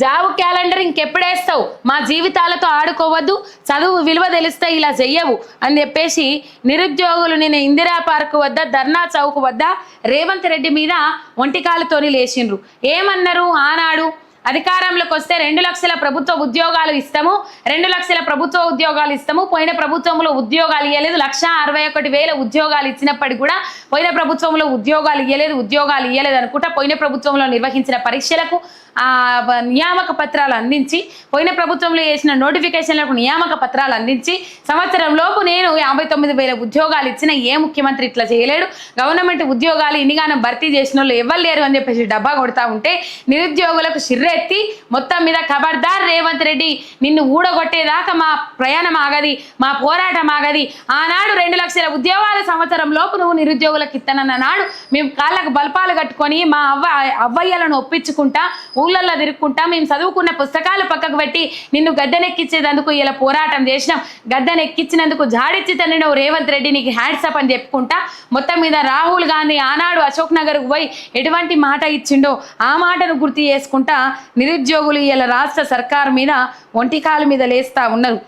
Job calendar ఇంకెప్పుడేస్తావు, మా జీవితాలతో ఆడుకోవద్దు, చదువు విలువ తెలిస్తే ఇలా చెయ్యవు అని చెప్పేసి నిరుద్యోగులు నిన్న ఇందిరా పార్క్ వద్ద ధర్నా చౌక్ వద్ద రేవంత్ రెడ్డి మీద ఒంటికాలతోని లేచిండ్రు. ఏమన్నారు? ఆనాడు అధికారంలోకి వస్తే 2 లక్షల ప్రభుత్వ ఉద్యోగాలు ఇస్తాము, 2 లక్షల ప్రభుత్వ ఉద్యోగాలు ఇస్తాము. పోయిన ప్రభుత్వంలో ఉద్యోగాలు ఇవ్వలేదు, 1,61,000 ఉద్యోగాలు ఇచ్చినప్పటికీ కూడా పోయిన ప్రభుత్వంలో ఉద్యోగాలు ఇవ్వలేదు అనుకుంటా పోయిన ప్రభుత్వంలో నిర్వహించిన పరీక్షలకు నియామక పత్రాలు అందించి, పోయిన ప్రభుత్వంలో చేసిన నోటిఫికేషన్లకు నియామక పత్రాలు అందించి సంవత్సరంలోపు నేను 59,000 ఉద్యోగాలు ఇచ్చిన ఏ ముఖ్యమంత్రి ఇట్లా చేయలేడు, గవర్నమెంట్ ఉద్యోగాలు ఇన్నిగానం భర్తీ చేసిన వాళ్ళు ఎవరు లేరు అని చెప్పేసి డబ్బా కొడతా ఉంటే నిరుద్యోగులకు ఎత్తి మొత్తం మీద ఖబర్దార్ రేవంత్ రెడ్డి, నిన్ను ఊడగొట్టేదాకా మా ప్రయాణం ఆగది, మా పోరాటం ఆగది. ఆనాడు 2 లక్షల ఉద్యోగాల సంవత్సరం లోపు నువ్వు నిరుద్యోగులకు ఇస్తానన్న నాడు మేము కాళ్ళకు బల్పాలు కట్టుకొని మా అవ్వయ్యలను ఒప్పించుకుంటా ఊళ్ళల్లో తిరుక్కుంటా మేము చదువుకున్న పుస్తకాలు పక్కకు పెట్టి నిన్ను గద్దెనెక్కించేందుకు ఇలా పోరాటం చేసినాం. గద్దెనెక్కించినందుకు జాడిచ్చి తన్నినవు రేవంత్ రెడ్డి, నీకు హ్యాండ్సప్ అని చెప్పుకుంటా మొత్తం మీద రాహుల్ గాంధీ ఆనాడు అశోక్ నగర్కు పోయి ఎటువంటి మాట ఇచ్చిండో ఆ మాటను గుర్తు చేసుకుంటా నిరుద్యోగులు ఇలా రాష్ట్ర సర్కారు మీద ఒంటికాలు మీద లేస్తా ఉన్నారు.